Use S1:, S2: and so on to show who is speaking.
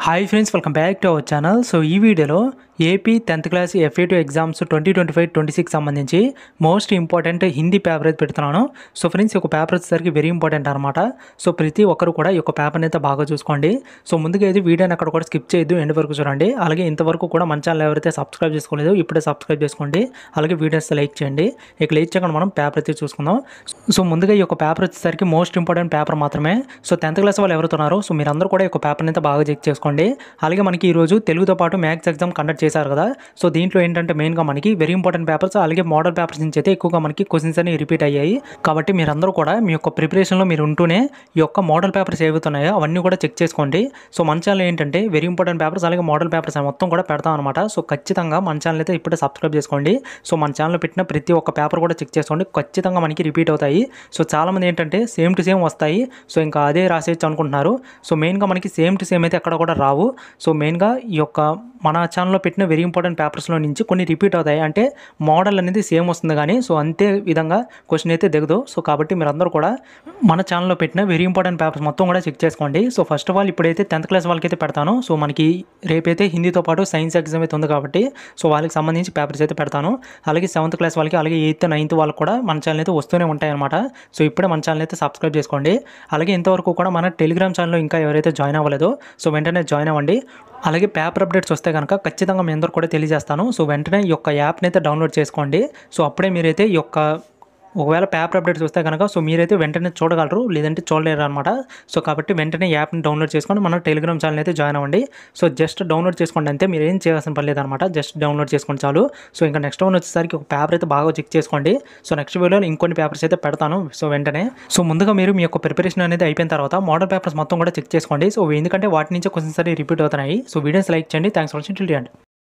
S1: Hi friends, welcome back to our channel. So ఈ వీడియోలో AP 10th class FA2 exams 2025-26 సంబంధించి most important Hindi paper అయితే పెడుతున్నాను. So friends, ఈ యొక్క పేపర్ వచ్చేసరికి వెరీ ఇంపార్టెంట్ అనమాట. సో ప్రతి ఒక్కరు కూడా ఈ యొక్క పేపర్ని అయితే బాగా చూసుకోండి. సో ముందుగా అయితే వీడియోని అక్కడ కూడా స్కిప్ చేయొద్దు, ఎండ్ వరకు చూడండి. అలాగే ఇంతవరకు కూడా మన ఛానల్ ఎవరైతే సబ్స్క్రైబ్ చేసుకోలేదు ఇప్పుడే సబ్స్క్రైబ్ చేసుకోండి. అలాగే వీడియోస్ లైక్ చేయండి. ఇక లైక్ చేయకుండా మనం పేపర్ అయితే చూసుకుందాం. సో ముందుగా ఈ యొక్క పేపర్ వచ్చేసరికి మోస్ట్ ఇంపార్టెంట్ పేపర్ మాత్రమే. సో 10th క్లాస్ వాళ్ళు ఎవరుతున్నారో సో మీరందరూ కూడా ఈ యొక్క పేపర్ని అయితే బాగా చెక్ చేసుకోండి. అలాగే మనకి ఈరోజు తెలుగుతో పాటు మ్యాథ్స్ ఎగ్జామ్ కండక్ట్ చేశారు కదా. సో దీంట్లో ఏంటంటే మెయిన్గా మనకి వెరీ ఇంపార్టెంట్ పేపర్స్ అలాగే మోడల్ పేపర్స్ నుంచి అయితే ఎక్కువగా మనకి క్వశ్చన్స్ అనేవి రిపీట్ అయ్యాయి. కాబట్టి మీరందరూ కూడా మీ యొక్క ప్రిపరేషన్లో మీరు ఉంటూనే ఈ యొక్క మోడల్ పేపర్స్ ఏవైతున్నాయో అవన్నీ కూడా చెక్ చేసుకోండి. సో మన ఛానల్ ఏంటంటే వెరీ ఇంపార్టెంట్ పేపర్స్ అలాగే మోడల్ పేపర్స్ మొత్తం కూడా పెడతాం అనమాట. సో ఖచ్చితంగా మన ఛానల్ అయితే ఇప్పుడే సబ్స్క్రైబ్ చేసుకోండి. సో మన ఛానల్లో పెట్టిన ప్రతి ఒక్క పేపర్ కూడా చెక్ చేసుకోండి, ఖచ్చితంగా మనకి రిపీట్ అవుతాయి. సో చాలామంది ఏంటంటే సేమ్ టు సేమ్ వస్తాయి, సో ఇంకా అదే రాసేయచ్చు అనుకుంటున్నారు. సో మెయిన్గా మనకి సేమ్ టు సేమ్ అయితే ఎక్కడ కూడా రావు. సో మెయిన్గా ఈ యొక్క మన ఛానల్లో పెట్టిన వెరీ ఇంపార్టెంట్ పేపర్స్లో నుంచి కొన్ని రిపీట్ అవుతాయి. అంటే మోడల్ అనేది సేమ్ వస్తుంది కానీ సో అంతే విధంగా క్వశ్చన్ అయితే దిగదు. సో కాబట్టి మీరందరూ కూడా మన ఛానల్లో పెట్టిన వెరీ ఇంపార్టెంట్ పేపర్స్ మొత్తం కూడా చెక్ చేసుకోండి. సో ఫస్ట్ ఆఫ్ ఆల్ ఇప్పుడైతే 10th క్లాస్ వాళ్ళకి అయితే పెడతాను. సో మనకి రేపైతే హిందీతో పాటు సైన్స్ ఎగ్జామ్ అయితే ఉంది కాబట్టి సో వాళ్ళకి సంబంధించి పేపర్స్ అయితే పెడతాను. అలాగే 7th క్లాస్ వాళ్ళకి అలాగే 8th 9th వాళ్ళకి కూడా మన ఛానల్ అయితే వస్తూనే ఉంటాయి అనమాట. సో ఇప్పుడే మన ఛానల్ అయితే సబ్స్క్రైబ్ చేసుకోండి. అలాగే ఇంతవరకు కూడా మన టెలిగ్రామ్ ఛానల్లో ఇంకా ఎవరైతే జాయిన్ అవ్వలేదో సో వెంటనే జాయిన్ అవ్వండి. అలాగే పేపర్ అప్డేట్స్ వస్తే కనుక ఖచ్చితంగా మీ అందరూ కూడా తెలియజేస్తాను. సో వెంటనే ఈ యొక్క యాప్ని అయితే డౌన్లోడ్ చేసుకోండి. సో అప్పుడే మీరైతే ఈ యొక్క ఒకవేళ పేపర్ అప్డేట్స్ వస్తే కనుక సో మీరైతే వెంటనే చూడగలరు, లేదంటే చూడలేరు అనమాట. సో కాబట్టి వెంటనే యాప్ని డౌన్లోడ్ చేసుకొని మన టెలిగ్రామ్ ఛానల్ అయితే జాయిన్ అవ్వండి. సో జస్ట్ డౌన్లోడ్ చేసుకోండి అంతే, మీరు ఏం చేయాల్సిన పని లేదనమాట. జస్ట్ డౌన్లోడ్ చేసుకోండి చాలు. సో ఇంకా నెక్స్ట్ వన్ వచ్చేసరికి ఒక పేపర్ అయితే బాగా చెక్ చేసుకోండి. సో నెక్స్ట్ వీడియోలో ఇంకొన్ని పేపర్స్ అయితే పెడతాను సో వెంటనే. సో ముందుగా మీరు మీ యొక్క ప్రిపరేషన్ అనేది అయిపోయిన తర్వాత మోడల్ పేపర్స్ మొత్తం కూడా చెక్ చేసుకోండి. సో ఎందుకంటే వాటి నుంచి క్వశ్చన్స్ అనేవి రిపీట్ అవుతున్నాయి. సో వీడియోస్ లైక్ చేయండి. Thanks for watching. Till the end.